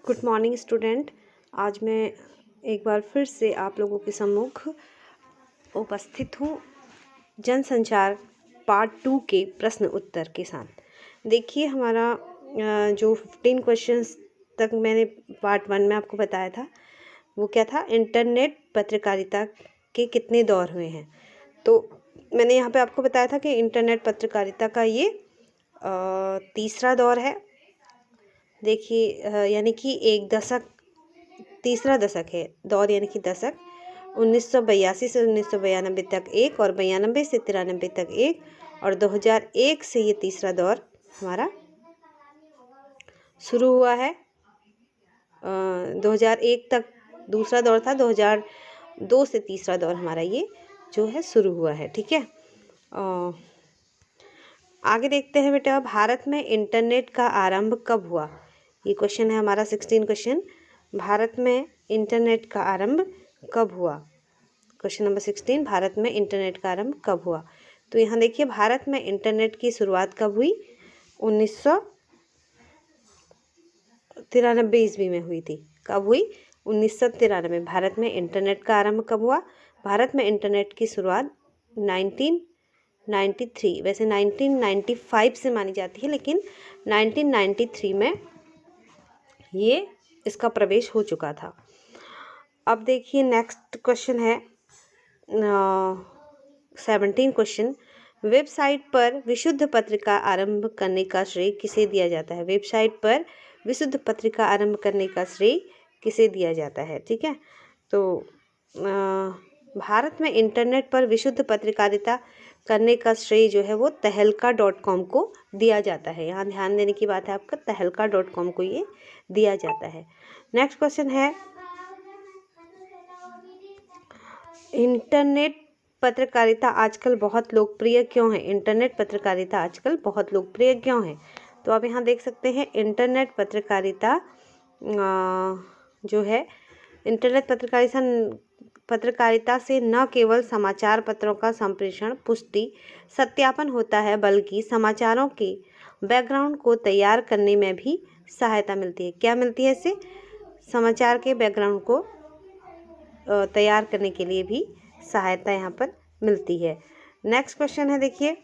Good morning student. आज मैं एक बार फिर से आप लोगों के सम्मुख उपस्थित हूँ जनसंचार पार्ट 2 के प्रश्न उत्तर के साथ। देखिए हमारा जो 15 क्वेश्चंस तक मैंने पार्ट 1 में आपको बताया था वो क्या था, इंटरनेट पत्रकारिता के कितने दौर हुए हैं। तो मैंने यहाँ पे आपको बताया था कि इंटरनेट पत्रकारिता का ये तीसरा दौर है। देखिए यानी कि एक दशक, तीसरा दशक है दौर, यानी कि दशक 1982 से 1992 तक एक, और 92 से 93 तक एक, और 2001 से ये तीसरा दौर हमारा शुरू हुआ है। 2001 तक दूसरा दौर था, 2002 से तीसरा दौर हमारा ये जो है शुरू हुआ है। ठीक है, आगे देखते हैं बेटा, भारत में इंटरनेट का आरंभ कब हुआ। ये क्वेश्चन है हमारा 16 क्वेश्चन। भारत में इंटरनेट का आरंभ कब हुआ। क्वेश्चन नंबर 16, भारत में इंटरनेट का आरंभ कब हुआ। तो यहाँ देखिए भारत में इंटरनेट की शुरुआत कब हुई, 1993 ईस्वी में हुई थी। कब हुई, 1993। भारत में इंटरनेट का आरंभ कब हुआ। भारत में इंटरनेट की शुरुआत 1993, वैसे 1995 से मानी जाती है, लेकिन 1993 में ये इसका प्रवेश हो चुका था। अब देखिए नेक्स्ट क्वेश्चन है 17 क्वेश्चन, वेबसाइट पर विशुद्ध पत्रिका आरंभ करने का श्रेय किसे दिया जाता है। वेबसाइट पर विशुद्ध पत्रिका आरंभ करने का श्रेय किसे दिया जाता है। ठीक है, तो भारत में इंटरनेट पर विशुद्ध पत्रकारिता करने का श्रेय जो है वो तहलका.com को दिया जाता है। यहाँ ध्यान देने की बात है आपका, तहलका.com को ये दिया जाता है। नेक्स्ट क्वेश्चन है, इंटरनेट पत्रकारिता आजकल बहुत लोकप्रिय क्यों है। इंटरनेट पत्रकारिता आजकल बहुत लोकप्रिय क्यों है। तो आप यहाँ देख सकते हैं इंटरनेट पत्रकारिता जो है, इंटरनेट पत्रकारिता से न केवल समाचार पत्रों का संप्रेषण, पुष्टि, सत्यापन होता है, बल्कि समाचारों के बैकग्राउंड को तैयार करने में भी सहायता मिलती है। क्या मिलती है इससे, समाचार के बैकग्राउंड को तैयार करने के लिए भी सहायता यहाँ पर मिलती है। नेक्स्ट क्वेश्चन है देखिए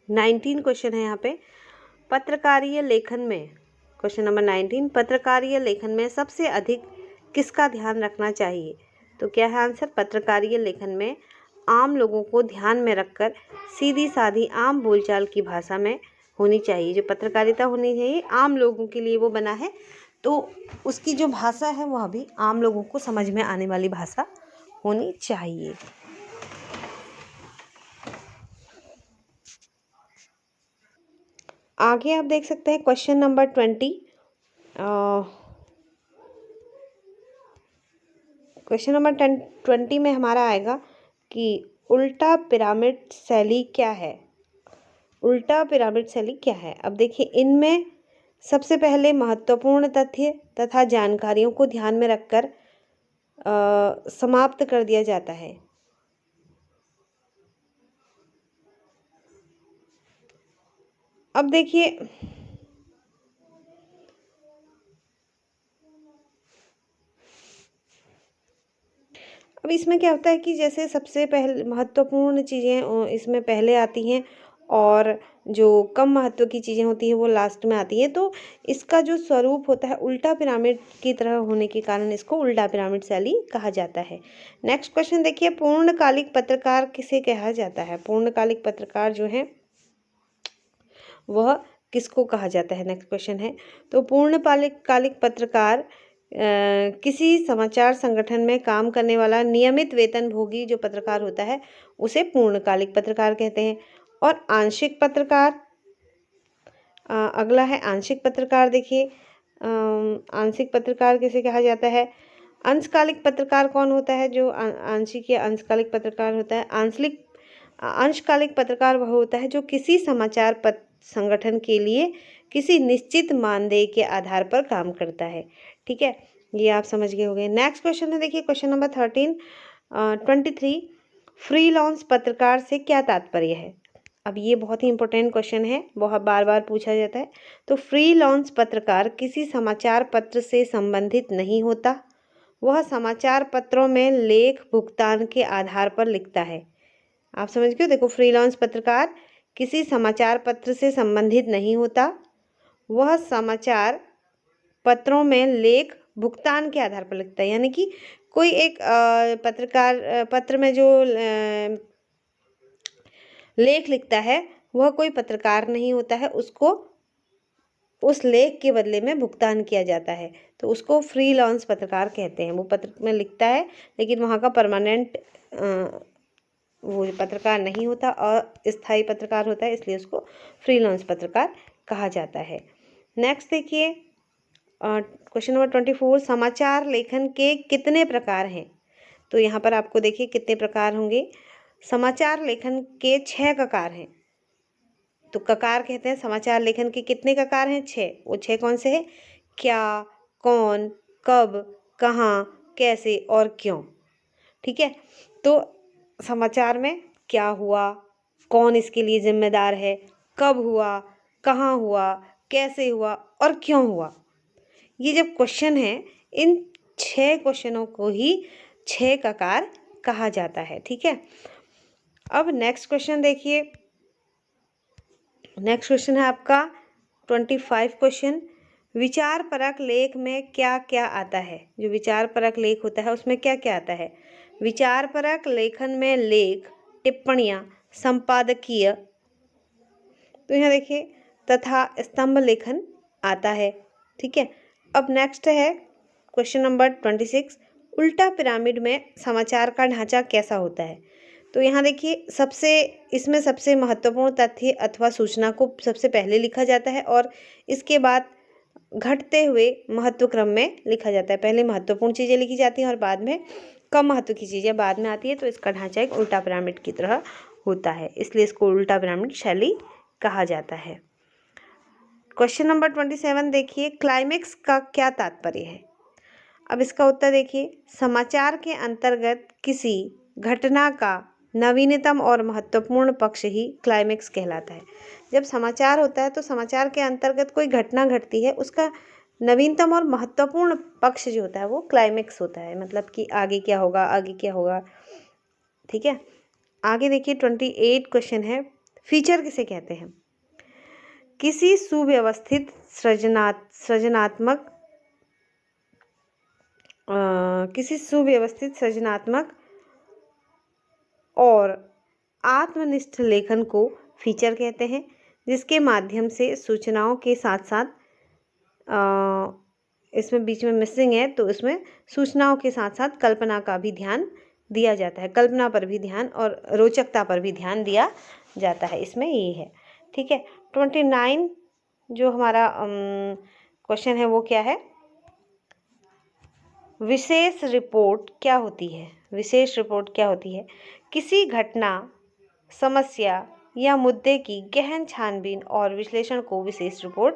19 क्वेश्चन है यहाँ पे, पत्रकारीय लेखन में, क्वेश्चन नंबर 19, पत्रकारीय लेखन में सबसे अधिक किसका ध्यान रखना चाहिए। तो क्या है आंसर, पत्रकारीय लेखन में आम लोगों को ध्यान में रखकर सीधी सादी आम बोलचाल की भाषा में होनी चाहिए। जो पत्रकारिता होनी चाहिए आम लोगों के लिए वो बना है, तो उसकी जो भाषा है वह भी आम लोगों को समझ में आने वाली भाषा होनी चाहिए। आगे आप देख सकते हैं क्वेश्चन नंबर 20। क्वेश्चन नंबर 20 में हमारा आएगा कि उल्टा पिरामिड शैली क्या है। उल्टा पिरामिड शैली क्या है। अब देखिए इनमें सबसे पहले महत्वपूर्ण तथ्य तथा जानकारियों को ध्यान में रखकर समाप्त कर दिया जाता है। अब देखिए अब इसमें क्या होता है कि जैसे सबसे पहले महत्वपूर्ण चीज़ें इसमें पहले आती हैं, और जो कम महत्व की चीज़ें होती हैं वो लास्ट में आती हैं। तो इसका जो स्वरूप होता है उल्टा पिरामिड की तरह होने के कारण इसको उल्टा पिरामिड शैली कहा जाता है। नेक्स्ट क्वेश्चन देखिए, पूर्णकालिक पत्रकार किसे कहा जाता है। पूर्णकालिक पत्रकार जो है वह किसको कहा जाता है। नेक्स्ट क्वेश्चन है, तो पूर्णकालिक पत्रकार किसी समाचार संगठन में काम करने वाला नियमित वेतनभोगी जो पत्रकार होता है उसे पूर्णकालिक पत्रकार कहते हैं। और आंशिक पत्रकार, अगला है आंशिक पत्रकार। देखिए आंशिक पत्रकार किसे कहा जाता है। अंशकालिक पत्रकार कौन होता है, जो आंशिक या अंशकालिक पत्रकार होता है। अंशकालिक पत्रकार वह होता है जो किसी समाचार संगठन के लिए किसी निश्चित मानदेय के आधार पर काम करता है। ठीक है, ये आप समझ गए होंगे। नेक्स्ट क्वेश्चन है देखिए क्वेश्चन नंबर 23, फ्रीलांस पत्रकार से क्या तात्पर्य है। अब ये बहुत ही इंपॉर्टेंट क्वेश्चन है, बहुत बार बार पूछा जाता है। तो फ्रीलांस पत्रकार किसी समाचार पत्र से संबंधित नहीं होता, वह समाचार पत्रों में लेख भुगतान के आधार पर लिखता है। आप समझ गए, देखो फ्रीलांस पत्रकार किसी समाचार पत्र से संबंधित नहीं होता, वह समाचार पत्रों में लेख भुगतान के आधार पर लिखता है। यानी कि कोई एक पत्रकार पत्र में जो लेख लिखता है वह कोई पत्रकार नहीं होता है, उसको उस लेख के बदले में भुगतान किया जाता है, तो उसको फ्रीलांस पत्रकार कहते हैं। वो पत्र में लिखता है लेकिन वहाँ का परमानेंट वो पत्रकार नहीं होता, अस्थायी पत्रकार होता है, इसलिए उसको फ्रीलांस पत्रकार कहा जाता है। नेक्स्ट देखिए क्वेश्चन नंबर 24, समाचार लेखन के कितने प्रकार हैं? तो यहाँ पर आपको देखिए कितने प्रकार होंगे। समाचार लेखन के 6 ककार हैं। तो ककार कहते हैं समाचार लेखन के कितने ककार हैं? 6। वो 6 कौन से हैं? क्या, कौन, कब, कहाँ, कैसे और क्यों। ठीक है, तो समाचार में क्या हुआ, कौन इसके लिए जिम्मेदार है, कब हुआ, कहाँ हुआ, कैसे हुआ और क्यों हुआ। ये जब क्वेश्चन है, इन 6 क्वेश्चनों को ही 6 ककार कहा जाता है। ठीक है, अब नेक्स्ट क्वेश्चन देखिए। नेक्स्ट क्वेश्चन है आपका 25 क्वेश्चन, विचार परक लेख में क्या क्या आता है? जो विचार परक लेख होता है उसमें क्या क्या आता है? विचार परक लेखन में लेख, टिप्पणियाँ, संपादकीय, तो यहाँ देखिए तथा स्तंभ लेखन आता है। ठीक है, अब नेक्स्ट है क्वेश्चन नंबर 26, उल्टा पिरामिड में समाचार का ढांचा कैसा होता है? तो यहाँ देखिए इसमें सबसे महत्वपूर्ण तथ्य अथवा सूचना को सबसे पहले लिखा जाता है और इसके बाद घटते हुए महत्व क्रम में लिखा जाता है। पहले महत्वपूर्ण चीज़ें लिखी जाती हैं और बाद में कम महत्व की चीज़ें बाद में आती है, तो इसका ढांचा एक उल्टा पिरामिड की तरह होता है, इसलिए इसको उल्टा पिरामिड शैली कहा जाता है। क्वेश्चन नंबर 27 देखिए, क्लाइमेक्स का क्या तात्पर्य है? अब इसका उत्तर देखिए, समाचार के अंतर्गत किसी घटना का नवीनतम और महत्वपूर्ण पक्ष ही क्लाइमेक्स कहलाता है। जब समाचार होता है तो समाचार के अंतर्गत कोई घटना घटती है, उसका नवीनतम और महत्वपूर्ण पक्ष जो होता है वो क्लाइमेक्स होता है, मतलब कि आगे क्या होगा, आगे क्या होगा। ठीक है, आगे देखिए 28 क्वेश्चन है, फीचर किसे कहते हैं? किसी सुव्यवस्थित सृजनात्मक और आत्मनिष्ठ लेखन को फीचर कहते हैं, जिसके माध्यम से सूचनाओं के साथ साथ इसमें बीच में मिसिंग है, तो इसमें सूचनाओं के साथ साथ कल्पना का भी ध्यान दिया जाता है, कल्पना पर भी ध्यान और रोचकता पर भी ध्यान दिया जाता है, इसमें ये है। ठीक है, 29 जो हमारा क्वेश्चन है वो क्या है? विशेष रिपोर्ट क्या होती है? विशेष रिपोर्ट क्या होती है? किसी घटना, समस्या या मुद्दे की गहन छानबीन और विश्लेषण को विशेष रिपोर्ट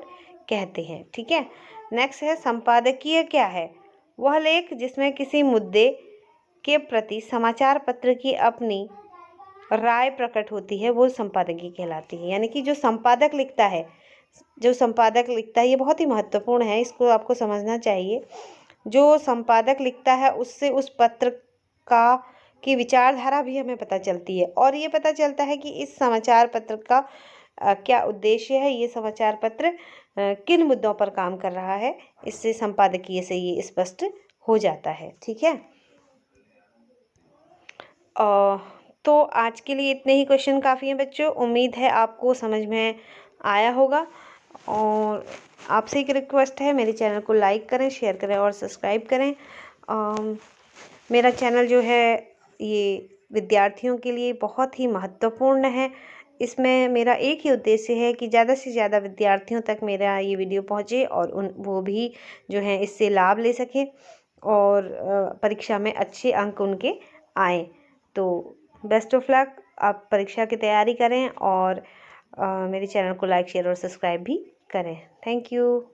कहते हैं। ठीक है, नेक्स्ट है संपादकीय क्या है? वह लेख जिसमें किसी मुद्दे के प्रति समाचार पत्र की अपनी राय प्रकट होती है, वो संपादकीय कहलाती है। यानी कि जो संपादक लिखता है ये बहुत ही महत्वपूर्ण है, इसको आपको समझना चाहिए। जो संपादक लिखता है उससे उस पत्र की विचारधारा भी हमें पता चलती है और ये पता चलता है कि इस समाचार पत्र का क्या उद्देश्य है, ये समाचार पत्र किन मुद्दों पर काम कर रहा है, इससे संपादकीय से ये स्पष्ट हो जाता है। ठीक है, तो आज के लिए इतने ही क्वेश्चन काफ़ी हैं बच्चों। उम्मीद है आपको समझ में आया होगा और आपसे एक रिक्वेस्ट है, मेरे चैनल को लाइक करें, शेयर करें और सब्सक्राइब करें। मेरा चैनल जो है ये विद्यार्थियों के लिए बहुत ही महत्वपूर्ण है। इसमें मेरा एक ही उद्देश्य है कि ज़्यादा से ज़्यादा विद्यार्थियों तक मेरा ये वीडियो पहुँचे और वो भी जो है इससे लाभ ले सकें और परीक्षा में अच्छे अंक उनके आएँ। तो बेस्ट ऑफ लक, आप परीक्षा की तैयारी करें और मेरे चैनल को लाइक, शेयर और सब्सक्राइब भी करें। Thank you.